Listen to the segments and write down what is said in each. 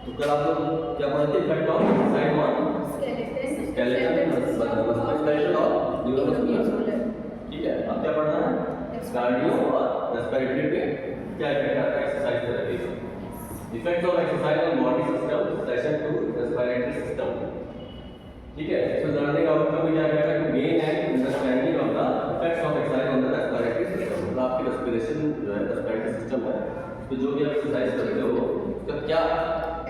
तो कल आप लोग क्या पढ़े थे? Effect of exercise on skeleton muscular और न्यूरोमस्कुलर। ठीक है, अब क्या पढ़ना है? कार्डियो और रेस्पिरेटरी पे क्या इफेक्ट आता है एक्सरसाइज थेरेपी का। Effect of exercise on body system session 2 respiratory system. ठीक है, इसमें जानने का आउटकम में क्या कहेगा कि gain and understanding of the effects of exercise on the respiratory system. मतलब आपकी रेस्पिरेशन जो है रेस्पिरेटरी सिस्टम है, तो जो भी आप एक्सरसाइज करते हो उसका क्या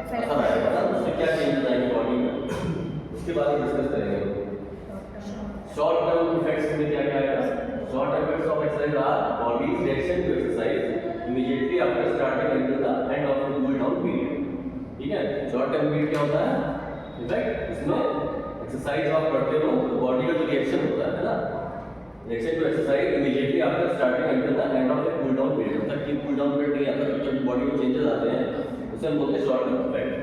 असर आएगा ना, उससे क्या चेंजेस आएंगे बॉडी में, उसके बारे में डिस्कस करेंगे। शॉर्ट टर्म इफेक्ट्स में क्या क्या आएगा? Short effects of exercise are body reaction to exercise immediately after starting until the end of the cool down period. ठीक है, शॉर्ट टर्म पीरियड क्या होता है? इफेक्ट इसमें एक्सरसाइज आप करते हो तो बॉडी का जो रिएक्शन होता है ना, reaction to exercise immediately after starting until the end of the cool down period, जब तक कि कूल डाउन पीरियड नहीं आता तब तक बॉडी में चेंजेस आते हैं, उसे हम बोलते हैं short term effect.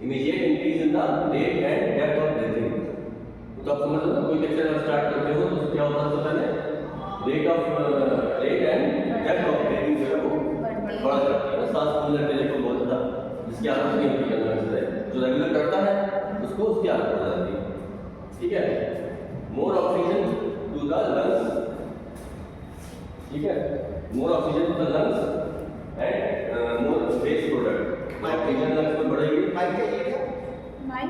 Immediate increase in the rate and depth of breathing. तो आप समझ लो ना, कोई एक्सरसाइज स्टार्ट करते हो तो क्या होता है? सबसे पहले rate and depth of breathing जो है वो बढ़ जाती है, सांस फूलने के लिए को बहुत ज़्यादा, जिसकी आदत नहीं होती है एक्सरसाइज, जो रेगुलर करता है उसको उसकी आदत हो जाती है। ठीक है, more oxygen to the lungs. ठीक है, more oxygen to the lungs and more waste product. Oxygen lungs में बढ़ेगी। माइक चाहिए क्या? माइक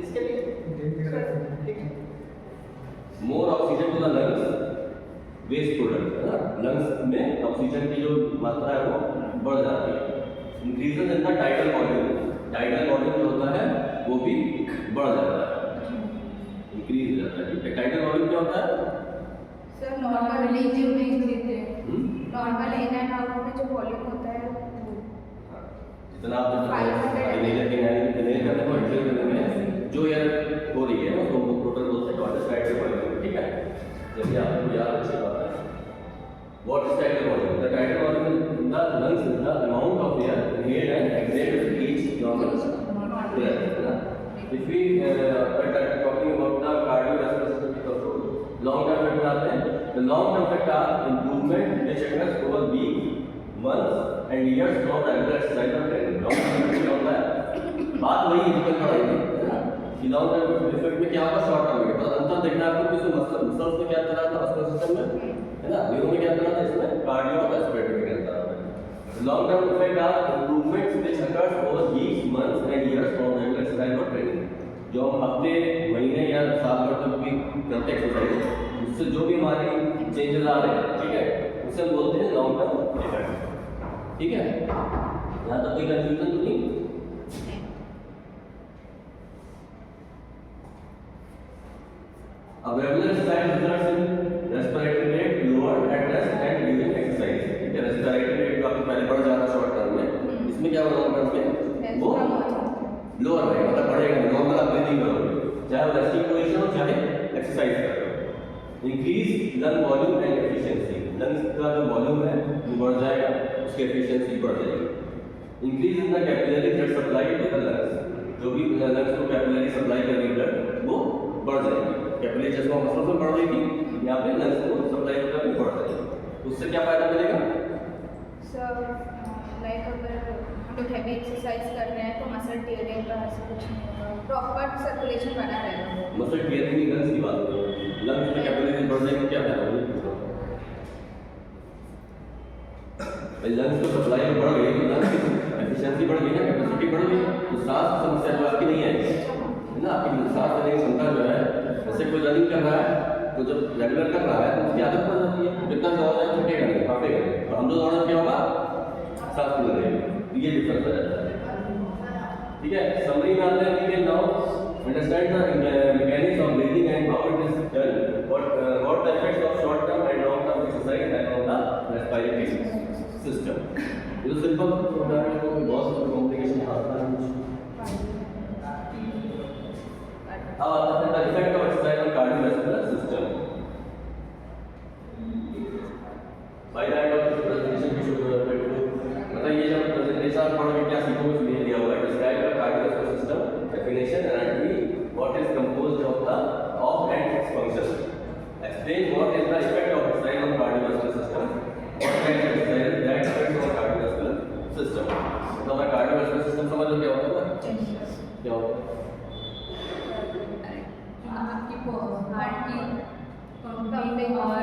इसके लिए ठीक है। More oxygen to the lungs waste product है ना, लंग्स में ऑक्सीजन की जो मात्रा है वो बढ़ जाती है। Increases in the tidal volume. Tidal volume जो होता है वो भी बढ़ जाता है, इंक्रीज हो जाता है। ठीक है, टाइडल वॉल्यूम क्या होता है? सर नॉर्मल जो ब्रीथ लेते हैं, नॉर्मल इन एंड आउट में जो वॉल्यूम होता है वो जितना आप इनहेल करने को एक्सहेल करने में जो एयर हो रही है उसको टोटल बोलते हैं टोटल टाइडल वॉल्यूम। ठीक है, जैसे आपको याद अच्छी बात है। What is tidal volume? The tidal volume in the lungs is the amount of air inhaled and exhaled with each normal breath. If we are talking about the cardiovascular system, long term effects आते हैं। The long term effects are improvement which occurs over weeks, months and years from regular exercise or training. Long term effect क्या होता है? बात वही निकल कर आएगी ना कि लॉन्ग टर्म इफेक्ट में क्या होगा, शॉर्ट टर्म में तो अंतर देखना आपको कि मसल्स में क्या चला था, मस्कुलर सिस्टम में है ना, न्यूरो में क्या चला था, इसमें कार्डियो और रेस्पिरेटरी में क्या चला था। Long term effect are improvements which occurs over weeks, months and years from regular exercise और ट्रेनिंग। जो हम हफ्ते, महीने या साल भर तक भी करते एक्सरसाइज, उससे जो भी हमारी चेंजेस आ रहे हैं, ठीक है, उसे हम बोलते हैं लॉन्ग टर्म इफेक्ट। ठीक है, यहाँ तक कोई कंफ्यूजन तो नहीं? अब regular exercise results in respiratory rate lower at rest and during exercise. ठीक है, रेस्पिरेटरी रेट जो आपको पहले बढ़ जाता शॉर्ट टर्म में, इसमें क्या होगा लॉन्ग टर्म में वो लोअर रहेगा, मतलब बढ़ेगा नहीं। नॉर्मल आप ब्रीथिंग करोगे, चाहे रेस्टिंग पोजीशन हो चाहे एक्सरसाइज कर रहे हो। Increase lung volume and efficiency. Lungs का जो वॉल्यूम है वो बढ़ जाएगा, उसकी एफिशिएंसी बढ़ जाएगी। Increase in the capillary blood supply to the lungs. जो भी लंग्स को कैपिलरी सप्लाई कर रही ब्लड वो बढ़ जाएगी। कैपिलरी जैसे मसल्स में बढ़ जाएगी, यहाँ पे लंग्स को सप्लाई करना भी बढ़ जाएगी। उससे क्या फायदा मिलेगा? सर लाइक अगर हम लोग हैवी एक्सरसाइज कर रहे हैं तो मसल टियरिंग का ऐसा कुछ नहीं होगा, प्रॉपर सर्कुलेशन बना रहेगा। मसल टियरिंग की लंग्स की बात करो, लंग्स में कैपिलरी बढ़ जाएगी, क्या फायदा होगा? लंग्स को सप्लाई बढ़ गई तो लंग्स की एफिशिएंसी बढ़ गई ना, कैपेसिटी बढ़ गई, तो सांस की समस्या जो आपकी नहीं आएगी है ना। आपकी सांस लेने की क्षमता जो है, जैसे कोई रनिंग कर रहा है तो जब रेगुलर कर रहा है तो उसकी आदत पड़ जाती है, जितना दौड़ जाए थकेगा नहीं, कांपेगा नहीं। तो हम लोग दौड़ना क्या होगा, सांस फूल रहेगी, ये डिफरेंस हो जाता है। ठीक है, समरी में आते हैं we can now understand the mechanics of breathing and how it is done, what the effects of short term and long term exercise have on the respiratory system. ये तो सिंपल होता है, कोई बहुत कॉम्प्लिकेशन नहीं आता है। अब आता है the effect of exercise on cardiovascular system. By the end of this presentation we should मतलब ये जब प्रेजेंटेशन पढ़ के क्या सीखोगे इसमें दिया हुआ है, describe the cardiovascular system, definition, anatomy, what is composed of the of and its function, explain what is the effect of exercise on cardiovascular system, what kind of exercise that effects on cardiovascular system. मतलब cardiovascular cardiovascular system समझ लो क्या होता है? क्या होता है? आपकी heart की पंपिंग और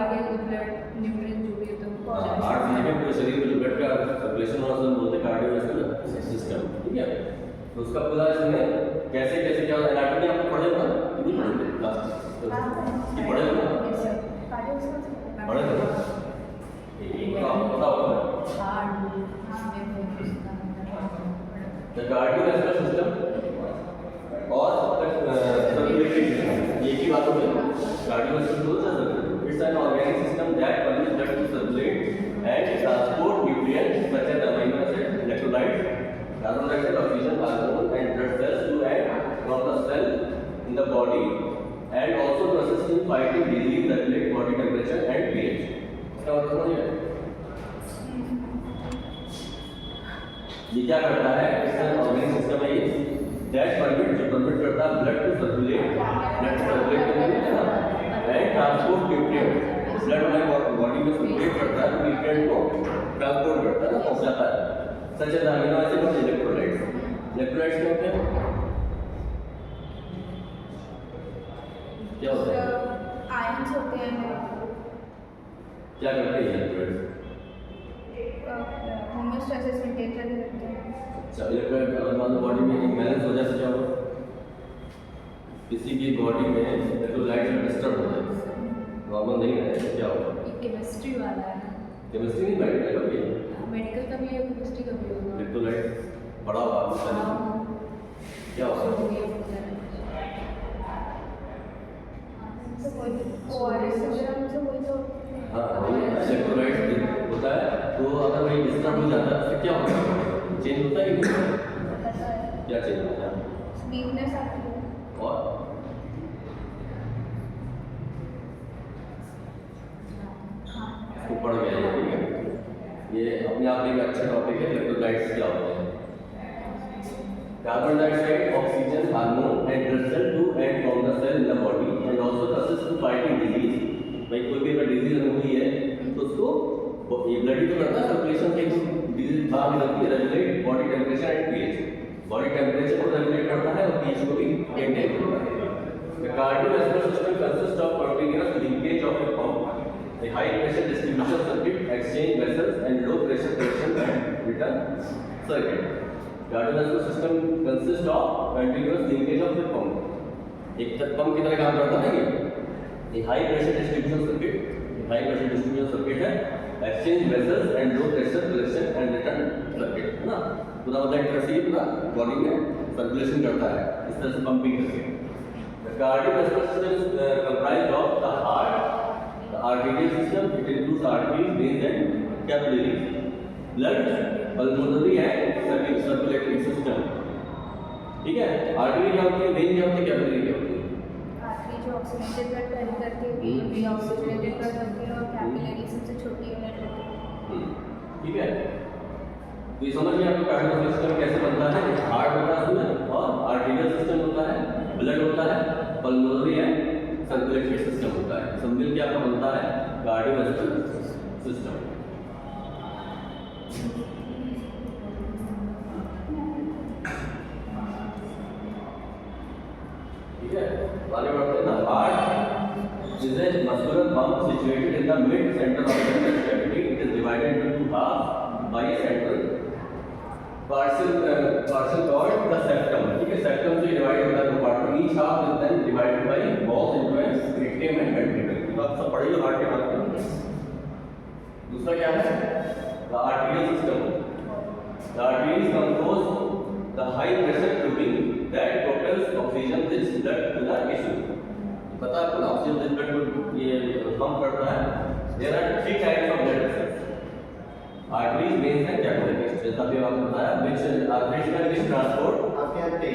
ब्लड न्यूट्रिएंट जो भी है तो हार्ट से लेकर पूरे शरीर में जो ब्लड का सर्कुलेशन होना उसको बोलते हैं कार्डियोवैस्कुलर सिस्टम, ठीक है? तो उसका पूरा इसमें कैसे कैसे क्या एनाटॉमी आपको पढ़े होगा कितनी पढ़े क्लास की पढ़े होगा पढ़े होगा तो आपको पता होगा द कार्डियोवैस्कुलर सिस्टम और सर्कुलेटरी सिस्टम एक ही बात हो गई cardiovascular it's an organic system that permits blood to circulate and transport nutrients such as amino acids, electrolytes, carbon dioxide, oxygen, argon and blood cells to and from the cell in the body and also to assist in fighting disease, regulate body temperature and pH. इसका मतलब समझिए ये क्या करता है? इसका organic system है ये दैट परमिट करता है ब्लड टू सर्कुलेट करने है ना एंड ट्रांसपोर्ट न्यूट्रिएंट ब्लड हमारे बॉडी में सर्कुलेट करता है न्यूट्रिएंट को ट्रांसपोर्ट करता है ना पहुंचाता है सच एज अमीनो एसिड और इलेक्ट्रोलाइट्स क्या होते हैं? क्या होते हैं? आयंस होते हैं क्या करते हैं इलेक्ट्रोलाइट्स? होमोस्टैसिस मेंटेन करके रखते हैं। अच्छा इलेक्ट्रोलाइट अगर मान लो बॉडी में इम्बैलेंस हो जाए तो क्या होगा? किसी की बॉडी में इलेक्ट्रोलाइट डिस्टर्ब हो जाए नॉर्मल नहीं रहे तो क्या होगा? ये केमिस्ट्री वाला है केमिस्ट्री नहीं मेडिकल का भी है मेडिकल का भी है केमिस्ट्री का भी होगा इलेक्ट्रोलाइट पढ़ा हुआ आपको क्या होगा? हाँ इलेक्ट्रोलाइट होता है तो अगर वही डिस्टर्ब हो जाता है तो क्या होता है? चेंज होता है कि नहीं? क्या चेंज होता है? वीकनेस आती है और इसको पढ़ गया ये ठीक है ये अपने आप में एक अच्छा टॉपिक है इलेक्ट्रोलाइट्स क्या होते हैं carbon dioxide oxygen hormone and blood cell to and from the cell in the body and also assist to fighting disease भाई कोई भी अगर डिजीज अगर हुई है तो उसको ये ब्लड ही तो करता है सर्कुलेशन से डिजीज बाहर निकलती है regulate body temperature and pH body temperature को रेगुलेट करता है और पीएच को भी मेंटेन करता है the cardiovascular system consist of continuous linkage of a pump a high pressure distribution circuit exchange vessels and low pressure collection and return circuit cardiovascular system consists of continuous linkage of the pump एक तक pump की तरह काम करता है ये high pressure distribution circuit है exchange vessels and low pressure collection and return circuit है ना पूरा मतलब एक तरह से ये पूरा बॉडी में सर्कुलेशन करता है इस तरह से पंपिंग करके the cardiovascular system is comprised of the heart the arterial system it includes arteries veins and capillaries blood pulmonary and circulatory system ठीक है आर्टरी क्या होती है वेन क्या होती है कैपिलरी क्या होती है आर्टरी जो ऑक्सीजनेटेड ब्लड कैरी करती है वेन भी ऑक्सीजनेटेड ब्लड होती है और कैपिलरी सबसे छोटी यूनिट होती है ठीक है तो ये समझ गए आपको कार्डियोवैस्कुलर सिस्टम कैसे बनता है हार्ट होता है उसमें और आर्टेरियल सिस्टम होता है ब्लड होता है पल्मोनरी है सर्कुलेटरी सिस्टम होता है सब मिल के आपका बनता है कार्डियोवैस्कुलर सिस्टम ठीक है आगे बढ़ते हैं ना heart is a muscular pump situated in the mid centre of the chest cavity it is divided into two half by a central partial called the septum ठीक है septum से डिवाइड होता है दो पार्ट में each half is then divided by walls into a atrium and ventricle तो आप सब पढ़े हो हार्ट के बारे में दूसरा क्या है the arterial system the arteries compose the high pressure tubing that propels oxygen rich blood to the tissue पता है आपको ऑक्सीजन रिच ब्लड को ये पंप करता है there are three types of blood vessels arteries veins and capillaries जैसा भी आपने बताया which arteries can be transport आपके यहाँ पे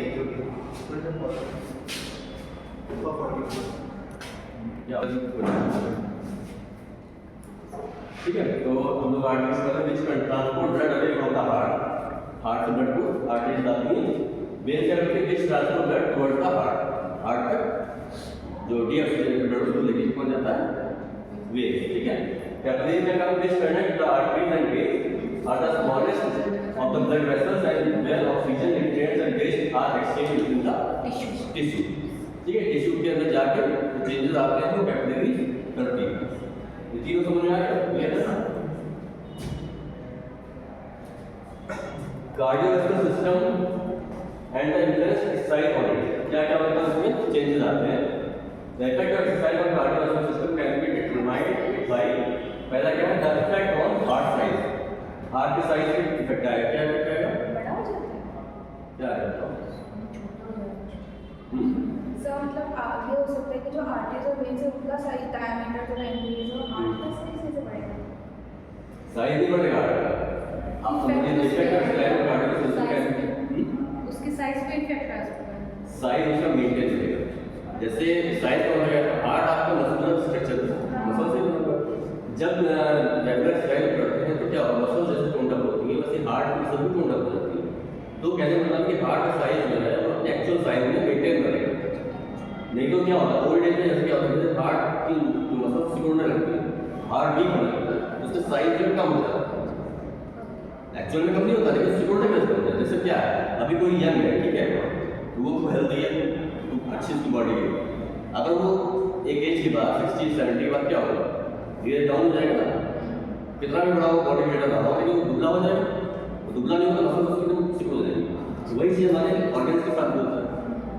या ठीक है तो हम लोग आर्टरीज का which can transport blood away from the heart से ब्लड को आर्टरीज जाती है वेन क्या करते हैं which transport blood towards the heart तक जो डीऑक्सीजनेटेड ब्लड उसको लेके कौन जाता है वेन ठीक है कैपिलरी में काम which connect the arteries and veins are the smallest of the blood vessels and where tissue, ठीक है। टिश्यू के अंदर जाके चेंजेस आते हैं तो कैपिलरीज करती है। ये तीनों समझ में आया? क्लियर है ना? Cardiovascular system and the influence exercise on it, क्या क्या मतलब इसमें चेंजेस आते हैं। The effect of exercise on cardiovascular system can be determined by, पहला क्या है, the effect on heart size, heart के साइज पे इफेक्ट आएगा। क्या इफेक्ट आएगा? बड़ा हो जाता है क्या आएगा? सर मतलब आगे हो सकता है कि जो आर्टरीज और वेन्स है उनका साइज डायमीटर थोड़ा इंक्रीज हो, हार्ट का साइज कैसे बढ़ेगा? साइज नहीं बढ़ेगा। आप समझिए effect of exercise on cardiovascular system कैसे, उसके साइज पे इफेक्ट आ सकता है। साइज उसका मेंटेन रहेगा। जैसे साइज का हो गया, हार्ट आपका मस्कुलर स्ट्रक्चर मसल से बना हुआ है। जब रेगुलर एक्सरसाइज करते हैं तो क्या होगा, मसल जैसे टोन अप होती है वैसे हार्ट की मसल भी टोन अप हो जाती है। तो कहने का मतलब कि हार्ट का साइज जो है वो अपने एक्चुअल साइज में मेंटेन करेगा। नहीं तो क्या होता है, ओल्ड एज में जैसे क्या होता है, हार्ट की जो मसल सिकुड़ने लगती है, हार्ट वीक होने लगता है, उसका साइज जो कम हो जाता है। एक्चुअल में कम नहीं होता लेकिन सिकुड़ने में होता है। जैसे क्या है, अभी कोई यंग है, ठीक है, तो वो हेल्दी है, तो अच्छी उसकी बॉडी है। अगर वो एक एज के बाद 60-70 के बाद क्या होगा, धीरे डाउन हो जाएगा ना। कितना भी बड़ा वो बॉडी बिल्डर रहा हो लेकिन वो दुबला हो जाएगा, वो दुबला नहीं होगा, मसल उसकी एकदम सिकुड़ जाएगी। तो वही चीज़ हमारे ऑर्गन्स के साथ भी होता है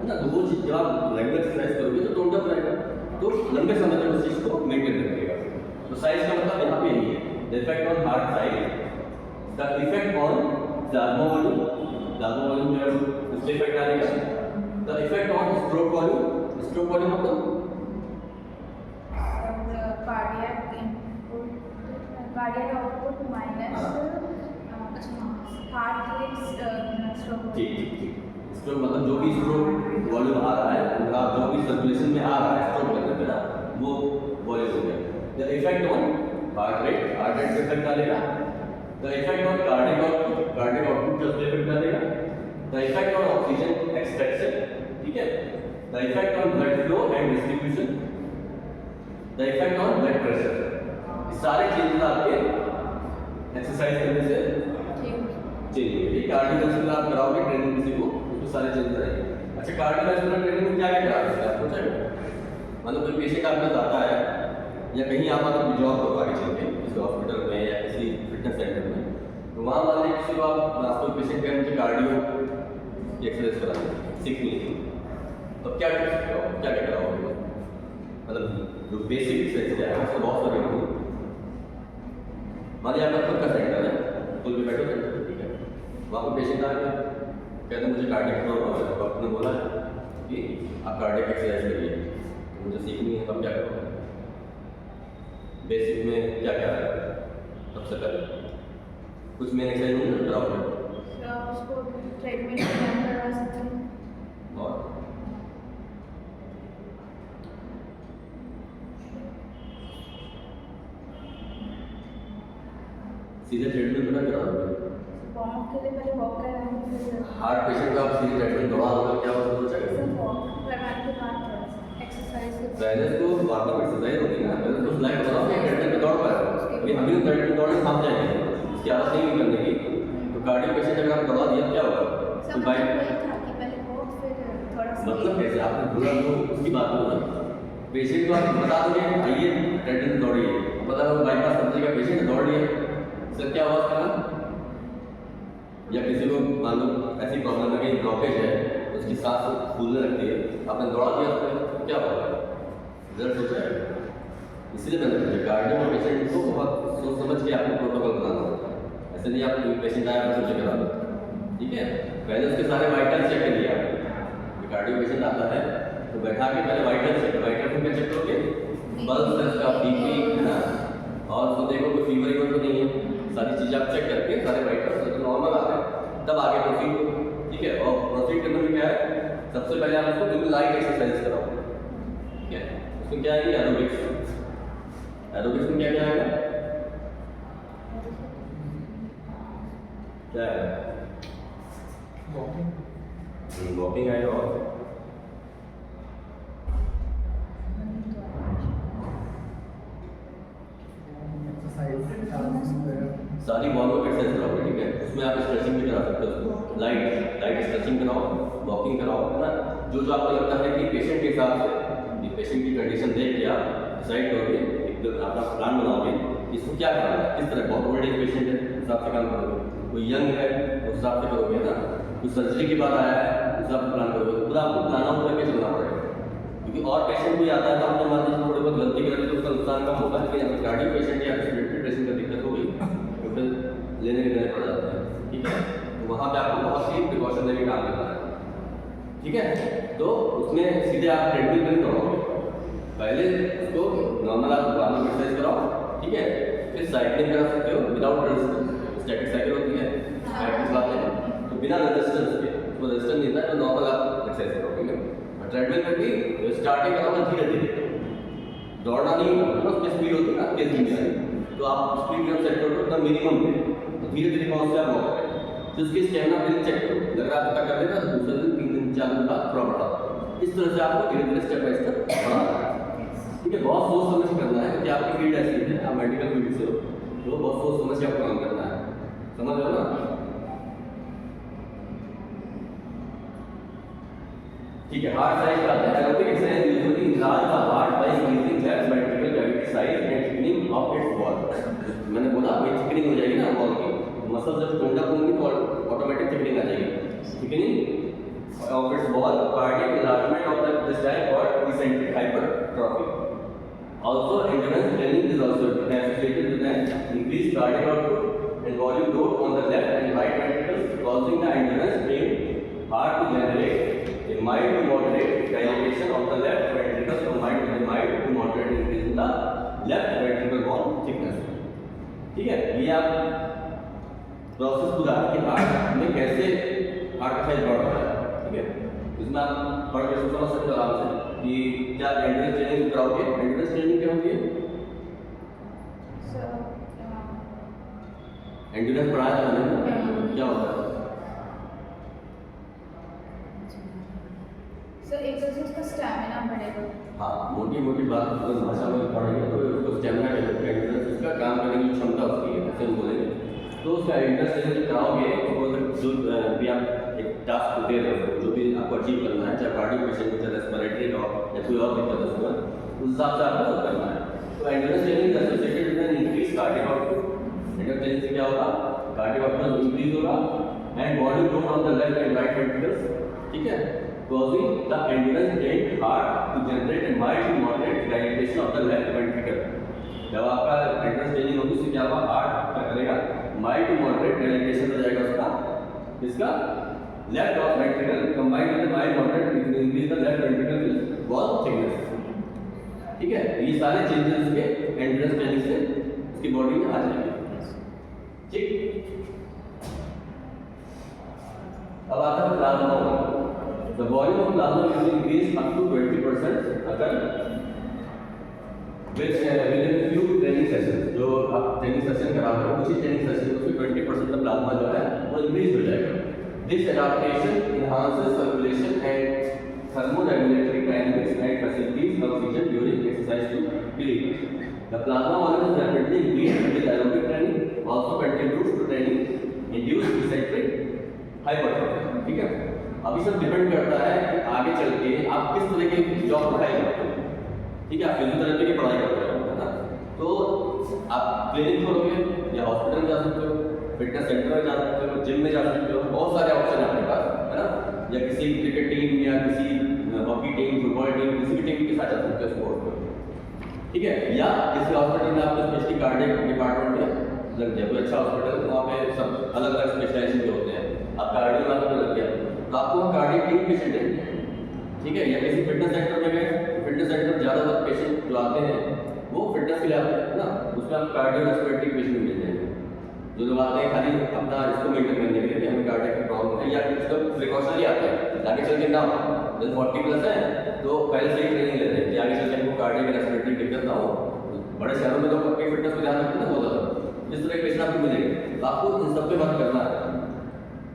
ना। तो वो चीज़ जब आप रेगुलर एक्सरसाइज करोगे तो टोन अप रहेगा, तो लंबे समय तक उस चीज़ को मेंटेन रखेगा। तो साइज का मतलब यहाँ पे यही है, the effect on heart size, the effect on plasma volume, plasma volume जो है उससे इफेक्ट आएगा। The effect on stroke volume, stroke volume मतलब cardiac input, cardiac output minus heart rate stroke. ठीक ठीक ठीक। स्ट्रोक मतलब जो भी स्ट्रोक वॉल्यूम आ रहा है, मतलब जो भी सर्कुलेशन में आ रहा है स्ट्रोक करने पे ना, वो वॉल्यूम हो गया। The effect on heart rate पे इफेक्ट डालेगा। The effect on cardiac output पे इफेक्ट डालेगा। The effect on oxygen extraction, ठीक है। The effect on blood flow and distribution, the effect on blood pressure. सारे चेंजेस आपके एक्सरसाइज करने से चेंज होंगे। कार्डियोवैस्कुलर आप कराओगे ट्रेनिंग किसी को, उसमें सारे चेंजेस आएंगे। अच्छा, कार्डियोवैस्कुलर ट्रेनिंग में क्या क्या करा सकते हैं आप पूछेंगे? मतलब कोई पेशेंट आपका जाता है या कहीं आप अगर जॉब करो आगे चल के किसी हॉस्पिटल में या किसी फिटनेस सेंटर में, तो वहाँ मान लीजिए किसी को आप कोई पेशेंट कहें मुझे कार्डियो की एक्सरसाइज करानी है, सीखनी है, तो क्या कर सकते हो, क्या क्या कराओगे? मतलब जो बेसिक एक्सरसाइज है उसको बहुत सारे होते हैं। मान लीजिए आपका खुद का सेंटर है, खुद भी बैठो सेंटर, ठीक है, वहाँ पर पेशेंट आ गया, कहते हैं मुझे कार्डियक प्रॉब्लम है, डॉक्टर ने बोला कि आप कार्डियक एक्सरसाइज करिए, तो मुझे सीखनी है, तब क्या करोगे? बेसिक में क्या क्या है? सबसे पहले कुछ मेन एक्सरसाइज नहीं कराओगे, उसको ट्रीटमेंट करवा सकते हैं। और सीधे ट्रीटमेंट में करा दोगे। वॉक के लिए पहले वॉक कराएंगे, हार्ट पेशेंट का आप सीधे ट्रीटमेंट दौड़ा दोगे, क्या होगा तो फिर चाहिए? वॉक करवाने के बाद एक्सरसाइज पहले तो वार्म अप एक्सरसाइज होगी ना, पहले तो फ्लाइट बनाओ कि ट्रेडमिल पे दौड़ पाए। अभी हम भी ट्रेडमिल दौड़ने भाग जाएंगे, इसकी आदत नहीं करने की। तो कार्डियो पेशेंट अगर आप दौड़ा दिया क्या होगा? तो बाइक मतलब कैसे आपने पूरा तो उसकी बात हो ना, पेशेंट को आप बता दोगे आइए ट्रेडमिल दौड़िए, पता लगा बाईपास सर्जरी का पेशेंट दौड़ लिए, सर क्या हुआ उसका? या किसी को मान लो ऐसी प्रॉब्लम है कि ब्लॉकेज है, उसकी सांस फूलने लगती है, आपने दौड़ा दिया उसको, क्या होगा? रिजल्ट हो जाएगा। इसीलिए मैंने पूछा कार्डियो पेशेंट को बहुत सोच समझ के आपको प्रोटोकॉल बनाना होता है। ऐसे नहीं आप कोई पेशेंट आया तो चेक करा दो, ठीक है। पहले उसके सारे वाइटल चेक करिए आप। कार्डियो पेशेंट आता है तो बैठा के पहले वाइटल चेक चेक करोगे, पल्स उसका बीपी है ना, और उसको देखो कोई फीवर तो नहीं है, सारी चीज़ें आप चेक करके सारे वाइटल्स तो नॉर्मल आ रहे हैं, तब आगे प्रोसीड करो, ठीक है। और प्रोसीड करने में क्या है, सबसे पहले आप उसको बिल्कुल लाइट एक्सरसाइज कराओ, ठीक है। उसमें क्या आएगी? एरोबिक्स। एरोबिक्स में क्या क्या आएगा? क्या है? वॉकिंग आएगा। और सारी वार्म अप एक्सरसाइज कराओगे, ठीक है। उसमें आप स्ट्रेचिंग भी करा सकते हो, लाइट स्ट्रेचिंग कराओ, वॉकिंग कराओ, है ना। जो जो आपको लगता है कि पेशेंट के हिसाब से, पेशेंट की कंडीशन देख के आप डिसाइड करोगे, एक अपना प्लान बनाओगे इसको क्या करना है, किस तरह, बहुत ओल्ड एज पेशेंट है उस हिसाब से काम करोगे, कोई यंग है उस हिसाब से करोगे ना, कोई सर्जरी के बाद आया है उस हिसाब से प्लान करोगे, पूरा आपको प्लान आउट करके चलना पड़ेगा। क्योंकि और पेशेंट भी आता है तो आपने मान लीजिए थोड़ी बहुत गलती करें तो उसका नुकसान कम होगा, लेकिन अगर कार्डियक पेशेंट या रेस्पिरेटरी पेशेंट का दिक्कत होगी तो फिर लेने के देने पड़ जाते हैं, ठीक है। तो वहाँ पे आपको बहुत ही प्रिकॉशनरी काम करना है, ठीक है। तो उसमें सीधे आप ट्रेडमिल पर नहीं दौड़ोगे, पहले उसको नॉर्मल आप वार्म एक्सरसाइज कराओ, ठीक है, फिर साइकिलिंग करा सकते हो विदाउट रेजिस्टेंस, स्टैटिक साइकिल होती है, साइकिल चलाते हैं तो बिना रेजिस्टेंस के, तो रेजिस्टेंस नहीं था तो नॉर्मल आप एक्सरसाइज करो, ठीक है। और ट्रेडमिल पर भी स्टार्टिंग कराओ धीरे धीरे, दौड़ना नहीं होगा, उसमें स्पीड होती है ना तेज नहीं, तो आप स्पीड कम सेट करो एकदम मिनिमम पे, तो धीरे धीरे कौन से आप वॉक करें, तो उसकी स्टेमिना पहले चेक करो, अगर आप इतना कर देना तो दूसरे दिन 3 दिन 4 दिन बाद थोड़ा बढ़ा, इस तरह से आपको धीरे धीरे स्टेप बाय स्टेप बढ़ाना है, ठीक है। बहुत सोच समझ के करना है क्योंकि आपकी फील्ड ऐसी है, आप मेडिकल फील्ड से हो तो बहुत सोच समझ के आपको काम करना है, समझ लो ना। ठीक है, हार्ट साइज का aerobic exercise usually increase the heart by increasing left ventricle cavity size and thickening of its wall. मैंने बोला भाई थिकनिंग हो जाएगी ना वॉल की, मसल जब ठंडा होंगी तो ऑटोमेटिक थिकनिंग आ जाएगी, thickening of its wall, cardiac enlargement of the this और eccentric hypertrophy. Also, endurance training is also associated with an increased cardiac output and volume load on the left and right ventricles, causing the endurance trained heart to generate a mild to moderate dilation of the left ventricle combined with a mild to moderate increase in the left ventricle wall thickness. ठीक है, ये आप process पूरा कि heart में कैसे heart का size बढ़ रहा है, ठीक है। इसमें आप पढ़ के समझ सकते हो आराम से कि क्या एंड्रेस ट्रेनिंग कराओगे, एंड्रेस ट्रेनिंग क्या होती है, एंड्रेस पढ़ाया था मैंने, क्या होता है सर, एक तो उसका स्टैमिना बढ़ेगा। हाँ, मोटी मोटी बात अगर भाषा में पढ़ेंगे तो उसको स्टैमिना कहते हैं, एंड्रेस उसका काम करने की क्षमता उसकी है, ऐसे हम बोलेंगे। तो उसका एंड्रेस ट्रेनिंग कराओगे तो जो भी आप एक टास्क दे रहे हो, जो भी आपको अचीव करना है, चाहे कार्डियक पेशेंट हो, चाहे रेस्पिरेटरी हो या कोई और दिक्कत है उसमें, उस हिसाब से आपको करना है। तो endurance training associated with an increase cardiac output, endurance training से क्या होगा, कार्डियक आउटपुट इंक्रीज होगा and body load on the left and right ventricles, ठीक है, causing the endurance trained heart to generate a mild to moderate dilatation of the left ventricle. जब आपका Andreas training होगी उससे क्या होगा, हार्ट क्या करेगा, माइल्ड टू मॉडरेट डायलेटेशन हो जाएगा उसका, इसका left of ventricle combined with mild moderate increase the left ventricle wall thickness, ठीक है। ये सारे चेंजेस उसके एंड्रेस ट्रेनिंग से उसकी बॉडी में आ जाएंगे, ठीक। अब आता है plasma. The volume of plasma will increase up to 20% अगर within a few training sessions, जो आप ट्रेनिंग सेशन करा रहे हो उसी ट्रेनिंग सेशन में 20% का प्लाज्मा जो है वो इंक्रीज हो जाएगा। This adaptation enhances circulation and thermodynamic dynamics and facilitates oxygen during exercise to breathe. The plasma volume is rapidly increased with aerobic training, also contributes to training induced eccentric hypertrophy, ठीक है। अभी सब depend करता है कि आगे चल के आप किस तरह की जॉब पढ़ाई करते हो, ठीक है। आप फिजियोथेरेपी की पढ़ाई करते हो, है ना, तो आप क्लिनिक खोलोगे या हॉस्पिटल जा सकते हो, फिटनेस सेंटर में जा सकते हो, जिम में जा सकते हो, बहुत सारे ऑप्शन है आपके पास, है ना, या किसी क्रिकेट टीम या किसी हॉकी टीम, फुटबॉल टीम, किसी भी टीम के साथ जा सकते हो स्पोर्ट्स में, ठीक है। या किसी हॉस्पिटल में आपको स्पेशली कार्डियक डिपार्टमेंट में लग जाए, कोई अच्छा हॉस्पिटल, वहाँ पे सब अलग अलग स्पेशलाइजेशन के होते हैं, आप कार्डियो वाले में लग गया तो आपको कार्डियक टीम पेशेंट है, ठीक है। या किसी फिटनेस सेंटर में गए, फिटनेस सेंटर में ज़्यादातर पेशेंट जो आते हैं वो फिटनेस के लिए आते हैं ना, उसमें आप कार्डियो रेस्पिरेटरी पेशेंट मिल जाएंगे। जो लोग आते हैं खाली अपना इसको मेंटेन करने के लिए कि हमें कार्डियक की प्रॉब्लम है या उसका प्रिकॉशनरी आता है, आगे चल के ना हो, जब 40+ है तो पहले से ही ट्रेनिंग लेते हैं कि आगे चल के हमको कार्डियक रेस्पिरेटरी दिक्कत ना हो। बड़े शहरों में लोग अपनी फिटनेस को ध्यान रखते हैं ना बहुत ज़्यादा, इस तरह के पेशेंट आपको मिलेंगे, तो आपको इन सब पे बात करना है,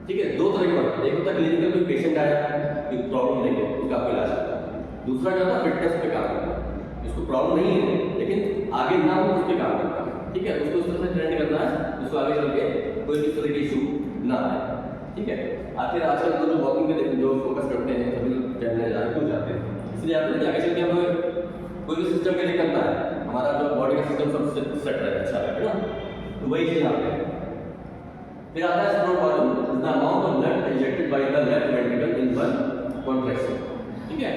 ठीक है। दो तरह की बात, एक होता है क्लिनिकल कोई पेशेंट आया कोई प्रॉब्लम लेके उसका आपको इलाज करना है, दूसरा क्या होता है फिटनेस पे काम करना है, जिसको प्रॉब्लम नहीं है लेकिन आगे ना हो उस पर काम करना है, ठीक है। उसको इस तरह से ट्रेन करना है जिसको आगे चल के कोई इस तरह की इशू ना आए, ठीक है। आखिर आजकल तो जो वॉकिंग पे जो फोकस करते हैं सभी लोग टहलने जा क्यों जाते हैं, इसलिए आपने आगे चल के हमें कोई भी सिस्टम के लिए करना है, हमारा जो बॉडी का सिस्टम सब सेट रहे अच्छा है ना, तो वही चीज़ यहाँ पे फिर आता है stroke volume is the amount of blood injected by the left ventricle in one contraction. ठीक है,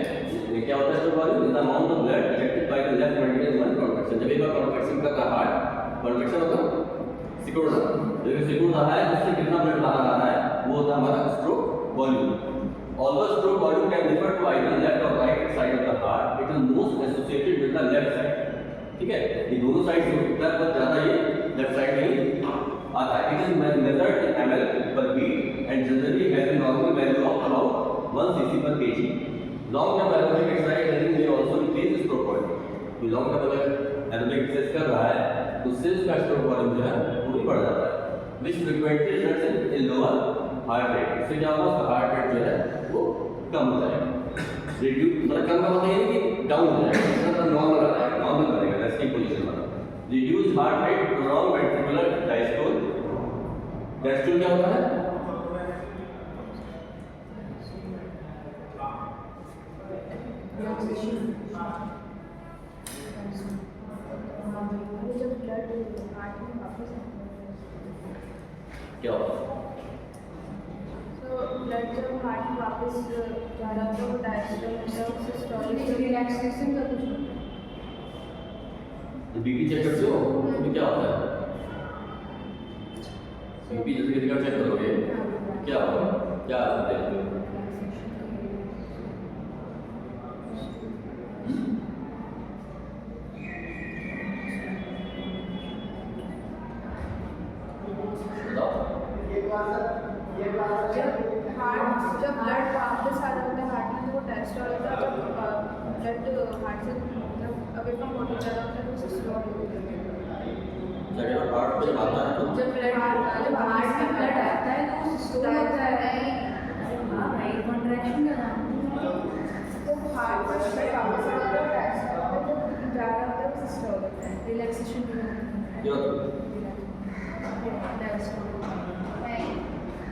ये क्या होता है stroke volume is the amount of blood injected by the left ventricle in one contraction. जब एक बार कॉन्ट्रैक्शन कर रहा है, कॉन्ट्रैक्शन मतलब सिकुड़ रहा है, जब सिकुड़ रहा है उससे कितना ब्लड बाहर आ रहा है वो होता है हमारा stroke volume. Although stroke volume can refer to either left or right side of the heart, it is most associated with the left side. ठीक है, ये दोनों साइड से होता है पर ज़्यादा ये लेफ्ट साइड में ही आता है। It is measured in ml per beat and generally has a normal value of about 1 cc per kg. Long term aerobic exercise may also increase stroke volume. तो long term अगर aerobic exercise कर रहा है तो उससे उसका stroke volume जो है वो भी बढ़ जाता है, which frequently results in lower heart rate. इससे क्या होगा, उसका हार्ट रेट जो है वो कम हो जाएगा, रिड्यूस मतलब कम का मतलब ये नहीं कि डाउन हो जाएगा, मतलब नॉर्मल आ जाएगा, नॉर्मल बनेगा, रेस्टिंग पोजीशन वाला। Reduce heart rate prolong ventricular diastole. Diastole क्या होता है, जब ब्लड हार्ट में वापस क्या होता है, तो ब्लड जब हार्ट में वापस जा रहा है तो डायस्टोल सिस्टोलिक रिलैक्सेशन का कुछ बीपी चेक करते हो तो क्या होता है, बीपी जैसे किसी का चेक करोगे क्या होगा, क्या होता है, जब ब्लड वापस आ रहा होता है हार्ट में तो वो डायस्टोल होता है, जब ब्लड हार्ट से मतलब अवे फ्रॉम बॉडी जा रहा होता है तो सिस्टोल होता है। जब हार्ट पे आता है तो जब हार्ट में ब्लड आता है तो वो सिस्टोल होता है। अरे वाह भाई, कॉन्ट्रैक्शन का नाम तो हार्ट पर ब्लड वापस आ रहा होता है डायस्टोल, जब जा रहा होता है तो सिस्टोल होता है। रिलैक्सेशन क्या होता है, डायस्टोल। नहीं,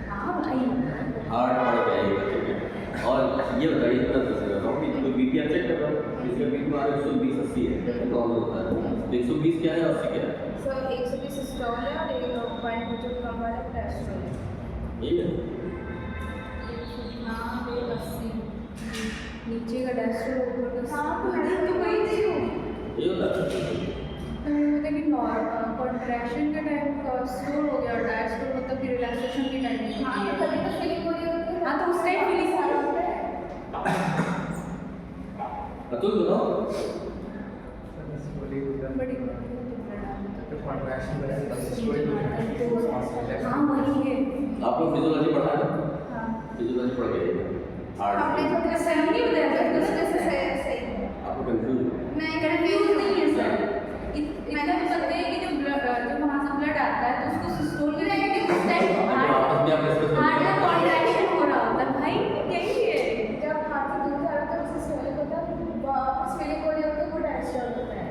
हाँ भाई, हार्ट बढ़ जाएगा। ठीक है, और ये बताइए इतना कैसे कर रहा हूँ कि कोई बीपी आप चेक कर रहा हूँ, इसका बीपी हमारा 120/80 है, नॉर्मल होता है, तो 120 क्या है 80 क्या है, सो 120 सिस्टोल है और एक पॉइंट जो कम वाला डायस्टोल है। यही है। हाँ 80 नीचे का डायस्टोल, ऊपर का हाँ तो मैं तो वही थी हूँ। ये होता है लेकिन कॉन्ट्रैक्शन के टाइम स्लोर हो गया और डायस्टोल मतलब कि रिलैक्सेशन के टाइम में हाँ तो कभी तो फीलिंग हो रही होती है। हाँ तो उस टाइम फीलिंग आ रहा होता है। अतुल बताओ, बड़ी हाँ वही है। आप लोग फिजियोलॉजी पढ़ा है, हाँ फिजियोलॉजी पढ़ गए हार्ट, हमने जो तो सही नहीं बताया था, दूसरे से सही है। आपको कंफ्यूज नहीं कंफ्यूज नहीं है सर। इतना तो पता है कि जब वहाँ से ब्लड आता है तो उसको सिस्टोल के टाइम में उस टाइम आपस में आप डिस्कस हार्ट का कॉन्ट्रैक्शन हो रहा होता है भाई, यही है। जब हाथ से दूर जा रहा था तो सिस्टोलिक होता है, वापस फीलिंग हो रही होती है वो डायस्टोल होता है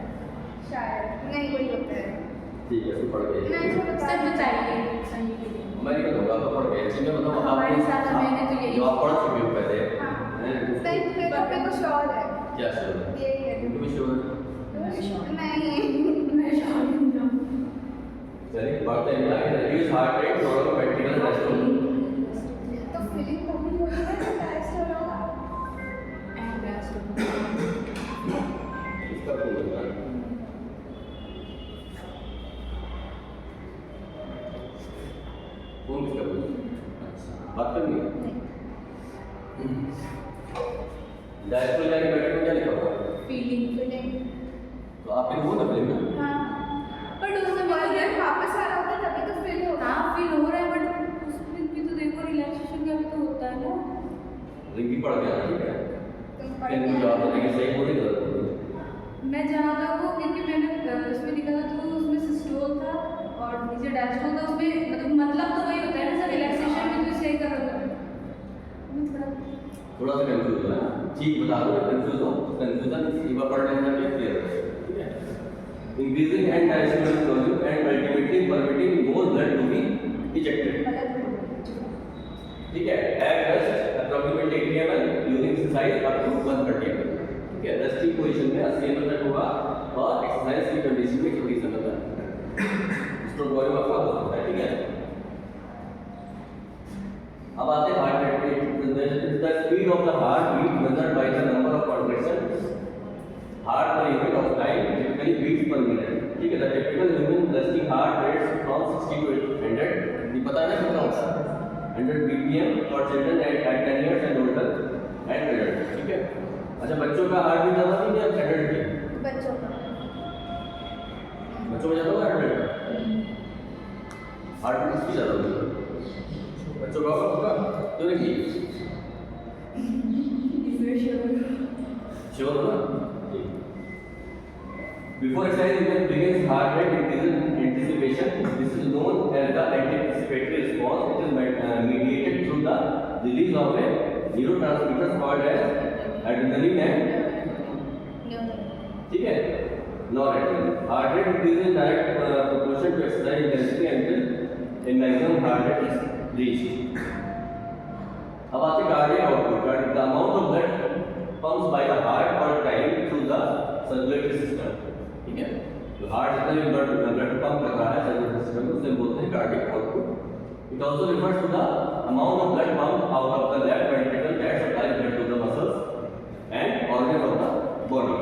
शायद, नहीं वही होता है। ठीक है, सब पढ़ गए। नहीं जो बता सर बताइए सही है। अमेरिकन होगा तो पढ़ गए, ठीक है, बताओ हमारे साथ आप मैंने तो यही जो आप पढ़ चुके हो पहले हाँ हैं, नहीं मेरे को कुछ और है, क्या श्योर है, यही है। तुम भी श्योर है, नहीं मैं शामिल हूँ। चलिए पढ़ते हैं आगे। Reduce heart rate prolong ventricle diastole. तो फीलिंग तभी होती है ना डायस्टोल होगा। एंड डायस्टोल इसका क्या होता है, कौन किसका बोलता, बात करनी है। डायस्टोल का बैटरी में क्या लिखा हुआ है, फीलिंग तो आप फिर वो ना फिल्म में हाँ बट उस समय ब्लड वापस आ रहा होता है तभी तो फील होगा। हाँ फील हो रहा है बट उसमें भी तो देखो रिलैक्सेशन का भी तो होता है ना। रिंगी पड़ गया, ठीक है, तुम पढ़ फिर मुझे जवाब देने की सही बोली गलत बोली। मैं जहाँ तक वो क्योंकि मैंने उसमें लिखा था तो उसमें सिस्टोल था और नीचे डायस्टोल था, उसमें मतलब तो वही होता है ना सर, रिलैक्सेशन में तो सही कर रहा था। थोड़ा सा कंफ्यूज है, ठीक बता दो, कंफ्यूज हो कंफ्यूजन एक बार पढ़ लेना कि क्लियर है, ठीक है। Increasing end diastolic volume and ultimately permitting more blood to be ejected. ठीक है, at rest approximately 80 ml during exercise up to 130 ml, ठीक है, रेस्टिंग पोजीशन में 80 ml तक होगा और एक्सरसाइज की कंडीशन में 30 ml तक स्ट्रोक वॉल्यूम आपका होता है, ठीक है। अब आते हैं हार्ट रेट पे। The speed of the heartbeat measured by the number of contraction heart per unit of time typically beats per minute, ठीक है। The typical human resting heart rates from 60 to 100, ये पता है ना कितना होता है, 100 BPM for children eight 10 years and older and adult, ठीक है। अच्छा, बच्चों का हार्ट बीट ज्यादा नहीं है एडल्ट की? बच्चों का ज्यादा होगा एडल्ट का हार्ट बीट इसकी ज्यादा होगी, बच्चों का होगा तो नहीं श्योर हो ना। Before exercise, human begins heart rate increases in anticipation. This is known as the anticipatory response. It is mediated through the release of a neurotransmitter called as adrenaline and ठीक है noradrenaline. Heart rate increases in direct proportion to exercise intensity until a maximum heart rate is reached. अब आते हैं cardiac output. The amount of blood pumped by the heart per time through the circulatory system. ठीक है, तो heart जितना भी blood pump कर रहा है सर्कुलेटरी सिस्टम में, उसे बोलते हैं cardiac output. It also refers to the amount of blood pump out of the left ventricle that supplies blood to the muscles and organs of the body.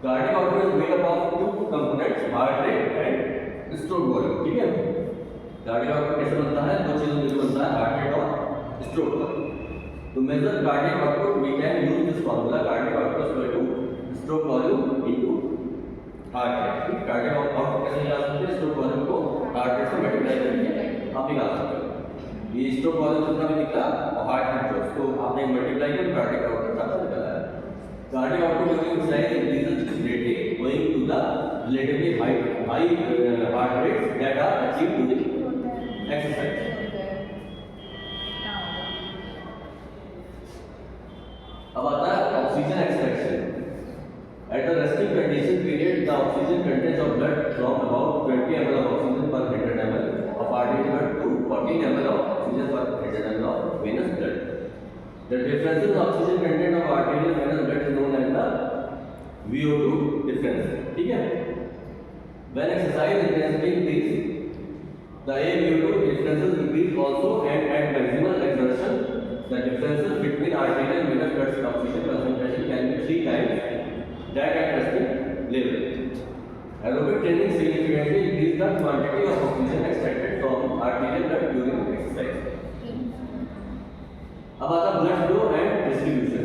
Cardiac output is made up of two components, heart rate and stroke volume, ठीक है। Cardiac output कैसे बनता है? दो चीजों से बनता है, हार्ट रेट और stroke volume. To measure cardiac output, we can use this formula: cardiac output is equal to stroke volume into heart rate. Cardiac output कैसे निकाल सकते हैं? stroke volume को heart rate से मल्टीप्लाई करके आप निकाल सकते हो। ये stroke volume कितना भी निकला और heart rate जो उसको आपने मल्टीप्लाई किया cardiac output आपका निकला है। Cardiac output during exercise increases greatly owing to the relatively high heart rates that are achieved during exercise. अब आता है oxygen extraction. At the resting condition period the oxygen content of blood from about 20 ml of oxygen per 100 ml of arterial blood to 14 ml of oxygen per 100 ml of venous blood. The difference in oxygen content of arterial venous blood is known as the VO2 difference, ठीक है। When exercise intensity increase the VO2 differences increase also and at maximal exertion the differences between arterial and venous blood oxygen concentration can be 3 times that at resting level. Aerobic training significantly increase the quantity of oxygen extracted from arterial blood during exercise. अब आता है blood flow and distribution.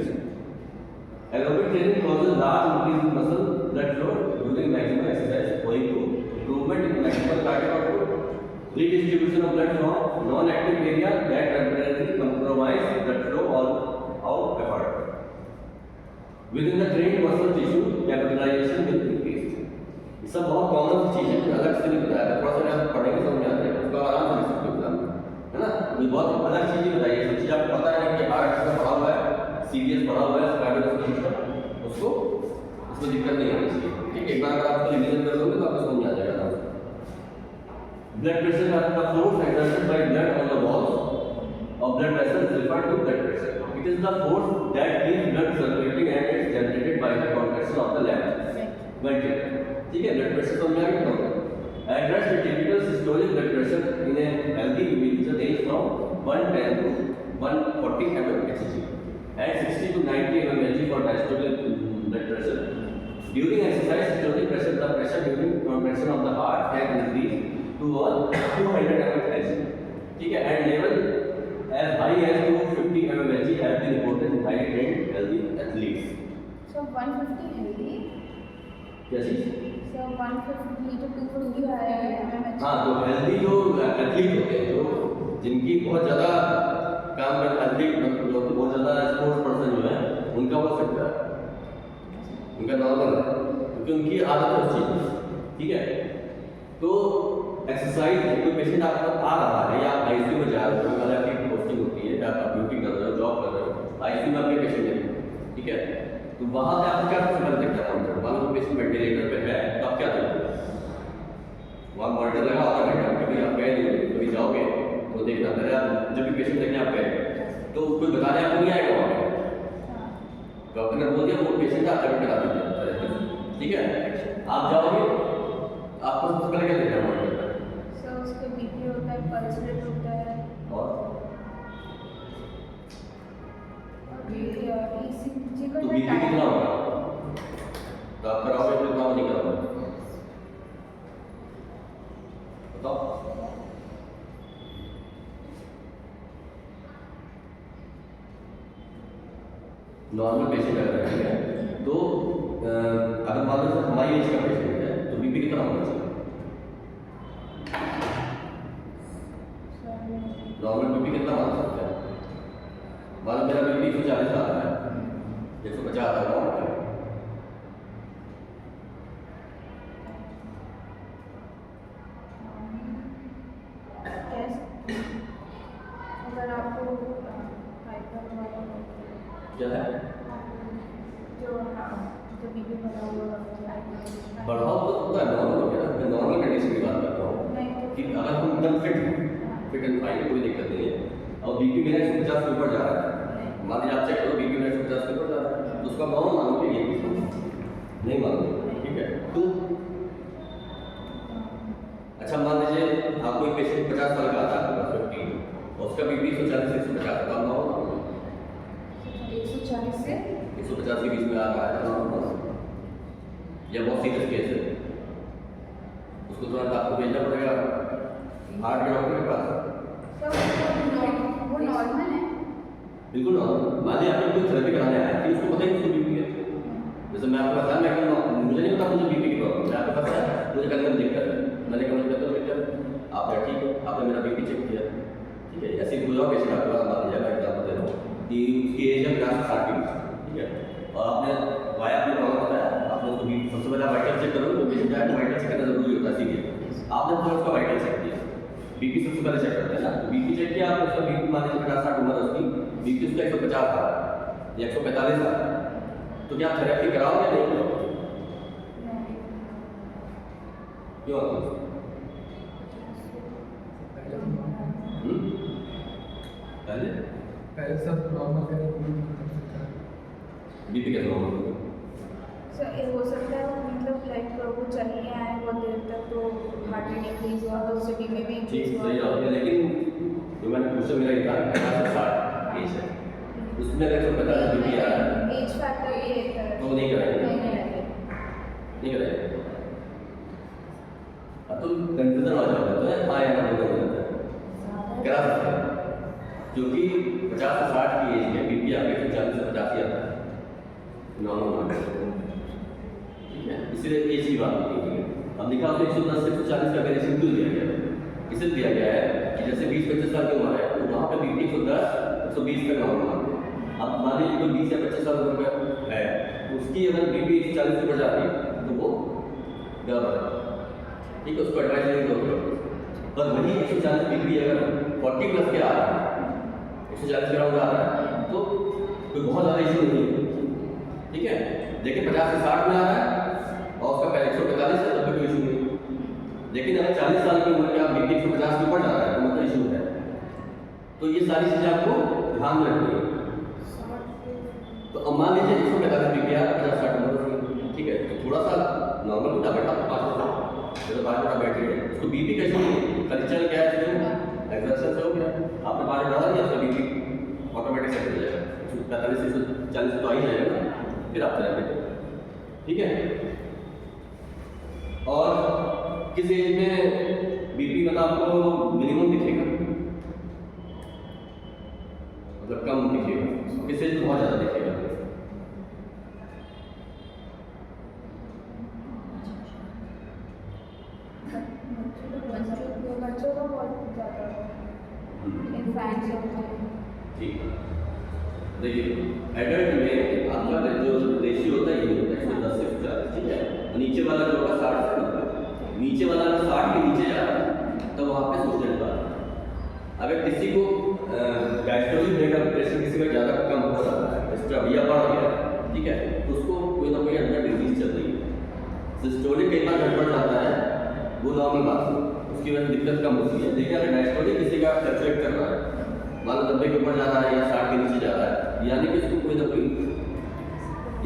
Aerobic training causes large increase in muscle blood flow during maximum exercise, owing to improvement in maximal cardiac output, redistribution of blood from non-active area that temporarily compromise blood flow all out effort. Within the trained muscle tissue, capitalization will increase. ये सब बहुत common चीजें हैं, अलग से नहीं बताया था, थोड़ा सा आप पढ़ेंगे समझ आते हैं, उसका आराम से लिख सकते हो एग्जाम में, है ना। ये बहुत अलग चीजें बताई है, सब चीज आपको पता है कि हार्ट का पढ़ा हुआ है, सीरियस पढ़ा हुआ है, कार्डियोवास्कुलर सिस्टम, उसको उसमें दिक्कत नहीं आनी चाहिए, ठीक है। एक बार अगर आप रिवीजन कर लोगे तो आपको समझ आ जाएगा। Blood pressure is the force exerted by blood on the walls of blood vessels is referred to blood pressure. It is the force that keeps blood circulating and is generated by the contraction of the left ventricle. ठीक है, blood pressure समझ आ गया होगा। At rest, the typical systolic blood pressure in a healthy individual range from 110 to 140 mmHg and 60 to 90 mmHg for diastolic blood pressure. During exercise, systolic pressure, the pressure during contraction of the heart can increase to 200 mmHg, ठीक है, and level as high as 250 mmHg have been reported in highly trained healthy athletes. So 150 healthy. क्या चीज? So 150 to 250 mmHg. हाँ, तो healthy जो athlete होते हैं, जो जिनकी बहुत ज़्यादा काम कर एथलीट जो बहुत ज़्यादा स्पोर्ट्स पर्सन जो है, उनका हो सकता है, उनका नॉर्मल है, क्योंकि उनकी आदत है उस चीज़ में, ठीक है। तो एक्सरसाइज कोई पेशेंट आपका आ रहा है या आप आईसीयू में जा रहे हो, अगर आपकी पोस्टिंग होती है या आप ड्यूटी कर रहे हो, जॉब कर रहे हो, आईसीयू में आपके पेशेंट है, ठीक है, तो वहाँ पे आप क्या कर सकते हैं? मान लो पेशेंट वेंटिलेटर पे है, तो आप क्या करोगे? वहाँ मॉनिटर लगा होता है, कभी आप गए नहीं, कभी जाओगे, वो देखना पहले आप जब भी पेशेंट देखने आप गए तो कोई बताने आपको नहीं आएगा वहाँ पे। हाँ डॉक्टर ने बोल दिया वो पेशेंट आप एडमिट करा दीजिए, ठीक है। आप जाओगे आपको सबसे पहले क्या देखना है? सर उसका बीपी होता है, पल्स रेट होता है, और ECG तो का बीपी कितना टाइम होगा तो आप कराओगे फिर काम नहीं कराओगे? बताओ। नॉर्मल पेशेंट अगर है, ठीक है, तो अगर मान लो सर हमारी एज का पेशेंट है तो बीपी कितना होना चाहिए? नॉर्मल बीपी कितना मान सकते हैं? मान लो मेरा बीपी 140 आ रहा है, 150 आ रहा है, अगर आपको हाइपर वाला क्या है? जो बीपी बढ़ा हुआ बढ़ाओ तो होता है नॉर्मल हो गया। मैं नॉर्मल कंडीशन की बात करता हूँ कि अगर हम एकदम फिट हैं, फिट एंड फाइन, कोई दिक्कत नहीं है, और बीपी मेरा 150 के ऊपर जा रहा है, मान लीजिए आप चेक करो बीपी मेरा 150 के ऊपर जा रहा है, तो उसका नॉर्मल मानोगे ये नहीं मानोगे, ठीक है। तो अच्छा मान लीजिए आपको एक पेशेंट 50 साल का आता है, 50 और उसका बीपी 140 से 150 का नॉर्मल 140 से 150 के बीच में आ रहा है नॉर्मल, या बहुत सीरियस केस है, उसको तुरंत आपको भेजना पड़ेगा हार्ट के डॉक्टर के पास। सर वो नॉर्मल है? बिल्कुल नॉर्मल। मान लीजिए आपको कोई थेरेपी कराने आया कि उसको पता ही नहीं बीपी है, जैसे मैं आपको बताया मैं मुझे नहीं पता मुझे बीपी की प्रॉब्लम है, आपको पता है मुझे कंधे में दिक्कत है, मैंने कहा मुझे दिक्कत, आपने ठीक है, आपने मेरा बीपी चेक किया, ठीक है। ऐसे कोई और पेशेंट आपके पास मान लीजिए मैं एग्जाम्पल दे रहा हूँ कि उसकी एज है 50 से 60 के बीच, ठीक है, और आपने वाया आपने प्रॉब्लम बताया, आपने उसको बीपी सबसे पहले वाइटल चेक करोगे तो पेशेंट जाए तो वाइटल चेक करना जरूरी होता है, ठीक है। आपने फिर उसका वाइटल चेक किया, बीपी सबसे पहले चेक करते हैं ना, तो बीपी चेक किया आपने, उसका बीपी मान लीजिए 50-60 उम्र है उसकी, बीपी उसका 150 आ रहा है या 145 आ रहा है, तो क्या आप थेरेपी कराओगे या नहीं कराओगे? क्यों? पहले सब नॉर्मल करें बीपी कैसे नॉर्मल होगा? सर ये हो सकता है मतलब लाइक वो चलने आए बहुत देर तक तो हार्ट रेट इंक्रीज हुआ तो उससे बीपी भी ठीक इंक्रीज सही हुआ। बात है, लेकिन जो मैंने क्वेश्चन मेरा ये था 50 से 60 एज है, उसमें अगर 150 बीपी आ रहा है एज फैक्टर भी रहता है तो नहीं कराएंगे, नहीं रहते। नहीं कराएंगे। अब तो कंफ्यूजन आ जाता है, हाँ या ना दोनों हो जाता है, करा सकते हैं क्योंकि 50 से 60 की एज में बीपी आपके 140 से 85 आता है नॉर्मल मान, ठीक है, इसलिए एज की बात होती है। अब देखा आपने 110 से 140 का वेरिएशन क्यों दिया गया है? इसलिए दिया गया है कि जैसे 20-25 साल की उम्र है तो वहाँ पे बीपी 110-120 का नॉर्मल मानते हैं। अब मान लीजिए कोई 20 या 25 साल उम्र का है, उसकी अगर बीपी 140 के ऊपर जाती है तो वो गड़बड़ है, ठीक है, उसको एडवाइस नहीं करोगे। पर वही 140 बीपी अगर 40 प्लस के आ रहा है, 140 के अराउंड आ रहा है तो कोई बहुत ज़्यादा इशू नहीं है, ठीक है। लेकिन 50 से 60 में आ रहा है और उसका पहले 145 है तब भी कोई इशू नहीं, लेकिन अगर 40 साल की उम्र के आप बीपी 150 के ऊपर जा रहा है तो मतलब इशू है। तो ये सारी चीज़ें आपको ध्यान में रखनी है। तो अब मान लीजिए 145 बीपी आ रहा है 50-60 उम्र, ठीक है, तो थोड़ा सा नॉर्मल उठा बैठा 5 मिनट, जब 5 मिनट बैठ गए उसको बीपी कैसे नहीं खाली चल गया है, एक्सरसाइज हो गया, आपने 5 मिनट डाला दिया उसका बीपी ऑटोमेटिक सेट हो जाएगा, 145 से 140 तो आ ही जाएगा ना, फिर आप चलेंगे, ठीक है। और किस एज में बीपी मतलब आपको मिनिमम दिखेगा, मतलब कम दिखेगा, किस एज में बहुत ज़्यादा दिखेगा? बच्चों का बहुत ज़्यादा इन्फैंट्स होते हैं। ठीक है, देखिए एडल्ट में आपका जो रेशियो होता है ये होता है 110 से 140, ठीक है, नीचे वाला जो होगा 60 से 90, नीचे वाला अगर 60 के नीचे जा रहा है तो वहाँ पे सोचने का अगर किसी को गैस्ट्रोलिक ब्लड प्रेशर किसी का ज़्यादा कम हो रहा है, एक्स्ट्रा या बढ़ गया, ठीक है, तो उसको कोई ना कोई अंदर डिजीज चल रही है, सिस्टोलिक कई बार गड़बड़ जाता है, वो नॉर्मल बात है, उसकी वजह से दिक्कत कम होती है। देखिए अगर डायस्टोलिक किसी का फ्लक्चुएट कर रहा है, मान लो 90 के ऊपर जा रहा है या 60 के नीचे जा रहा है, यानी कि उसको कोई ना कोई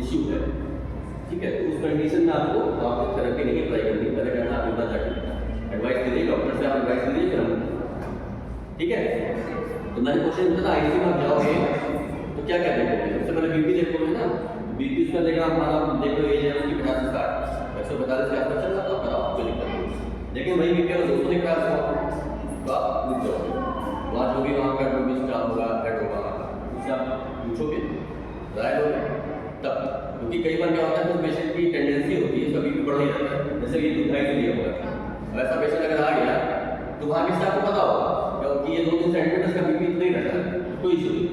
इश्यू है, ठीक है। तो उस कंडीशन में आपको वहाँ पर थेरेपी नहीं अप्लाई करनी, पहले करना आप योगा जाके एडवाइस लीजिए, डॉक्टर से आप एडवाइस लीजिए, फिर हम, ठीक है। तो मैंने क्वेश्चन पूछा था आईसीयू में आप जाओगे तो क्या क्या देखोगे? सबसे पहले बीपी देखोगे ना, बीपी उसका देखना हमारा देखो एज है उसकी 50 से 60, 145 के आसपास चल रहा है तो कराओ, कोई दिक्कत नहीं। लेकिन वही बीपी अगर 200 के आसपास तो आप रुक जाओगे, वहाँ जो भी वहाँ का जो भी स्टाफ होगा, हेड होगा, उससे आप पूछोगे, राय लोगे तब। क्योंकि कई बार क्या होता है, कुछ पेशेंट की टेंडेंसी होती है उसका बीपी बढ़ ही जाता है, जैसे ये दूध से लिया होगा, वैसा पेशेंट अगर आ गया तो वहाँ के स्टाफ को पता होगा कि ये 2-3 सेंटीमीटर का बीपी इतना ही रहता है, कोई इशू नहीं।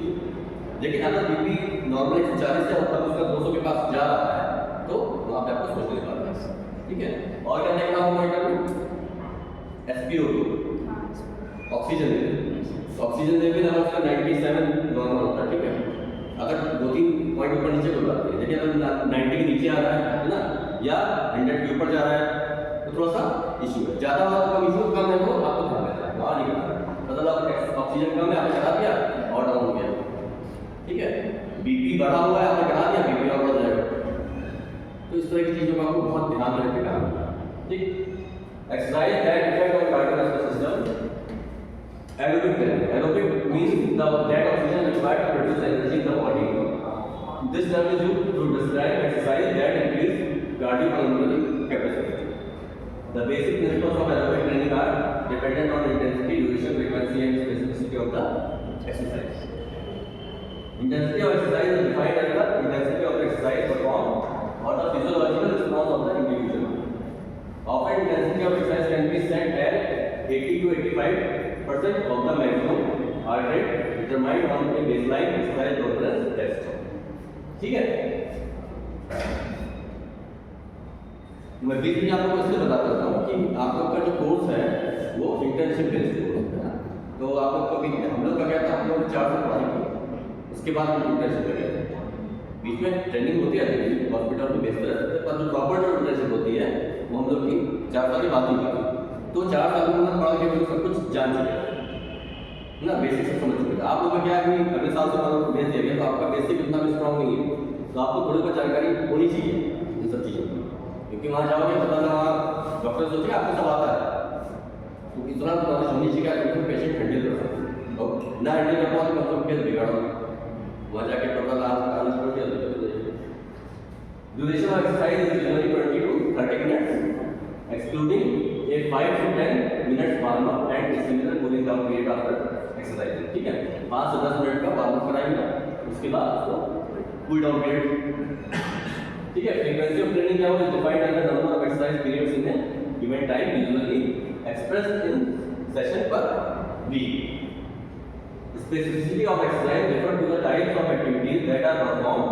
लेकिन अगर बीपी नॉर्मल 140 से तब उसका 200 के पास जा रहा है तो वहाँ पे आपको सोचने की बात है, ठीक है। और क्या देखना होगा monitor, SpO2 oxygen level, oxygen level अगर उसका 97 नॉर्मल होता है, ठीक है। अगर 2-3 पॉइंट ऊपर नीचे कोई बात नहीं, लेकिन अगर 90 के नीचे आ रहा है ना, या 100 के ऊपर जा रहा है तो थोड़ा सा इशू है। ज़्यादा वाला कम इशू कम है तो आपको ध्यान देना है, वहाँ नहीं करना, मतलब ऑक्सीजन कम है आपने चढ़ा दिया और डाउन हो गया, ठीक है। बीपी बढ़ा हुआ है आपने बढ़ा दिया, बीपी और बढ़ जाएगा। तो इस तरह की चीज़ों का आपको बहुत ध्यान रखना है, ठीक। Exercise that effect on cardiovascular system, aerobic training. Aerobic means that oxygen required to produce energy in the body. This term is used to describe exercise that increase cardiopulmonary capacity. The basic principles of aerobic training are dependent on intensity, duration, frequency, and specificity of the exercise. Intensity of exercise is defined as the intensity of the exercise performed or the physiological response of the individual. Often, intensity of exercise can be set at 80 to 85% of the maximum heart rate determined on a baseline exercise tolerance test. ठीक है। मैं बीच में आपको इसलिए बताता हूँ कि आप लोग का जो कोर्स है वो इंटर्नशिप बेस्ड कोर्स है, तो आप लोग को भी हम लोग का क्या था, हम लोग 4 साल पढ़ाई की, उसके बाद हम इंटर्नशिप में गए थे। बीच में ट्रेनिंग होती रहती थी, हॉस्पिटल में बेस्ड रहते थे, पर जो प्रॉपर जो इंटर्नशिप होती है वो हम लोग की 4 साल की बात ही की। तो 4 साल में पढ़ के सब कुछ जान चुके ना, बेसिक सब समझ चुके थे। आप लोग का क्या है कि अगले साल से मतलब भेज दिया गया तो आपका बेसिक इतना भी स्ट्रॉन्ग नहीं है, तो आपको थोड़ी बहुत जानकारी होनी चाहिए इन सब चीज़ों की, क्योंकि वहाँ जाओगे पता ना वहाँ डॉक्टर सोचेंगे आपको सब आता है, तो इतना तो नॉलेज होनी चाहिए कि पेशेंट हैंडल कर सकते, और ना हैंडल कर पाओ तो केस बिगाड़ो, वहाँ जाके पता आना पड़ गया। Duration of exercise is generally 20 to 30 minutes, excluding a 5 to 10 minutes warm up and a similar cooling down period after exercise, ठीक है। 5 से 10 मिनट का वार्म अप कराएंगे, उसके बाद उसको कूल डाउन पीरियड, ठीक है। फ्रीक्वेंसी ऑफ ट्रेनिंग क्या होगा, defined as the number of exercise periods in a given time, usually expressed in session per week. Specificity of exercise refer to the types of activities that are performed.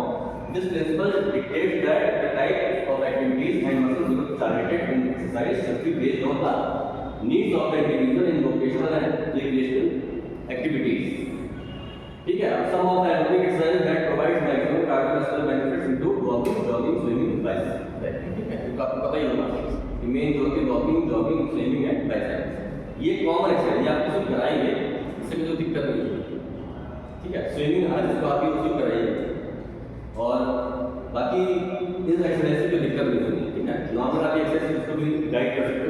This principle dictates that the type of activities and muscle groups targeted in exercise should be based on the needs of the individual in vocational and recreational activities. ठीक है। Some of the aerobic exercises that provides maximum cardiovascular benefits include walking, jogging, swimming, bicycling. ठीक है, तो आपको पता ही होगा कि main जो होती है walking, jogging, swimming and bicycling। ये कॉमन एक्सरसाइज आप किसी को कराएंगे, इससे कोई दिक्कत नहीं है, ठीक है। स्विमिंग हर जिसको आती है उसको कराइए, और बाकी इस एक्सरसाइज से कोई दिक्कत नहीं होगी, ठीक है। नॉर्मल आप एक्सरसाइज उसको भी गाइड कर सकते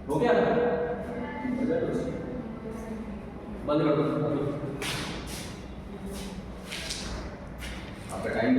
हो गया, बंद कर दो आपका टाइम।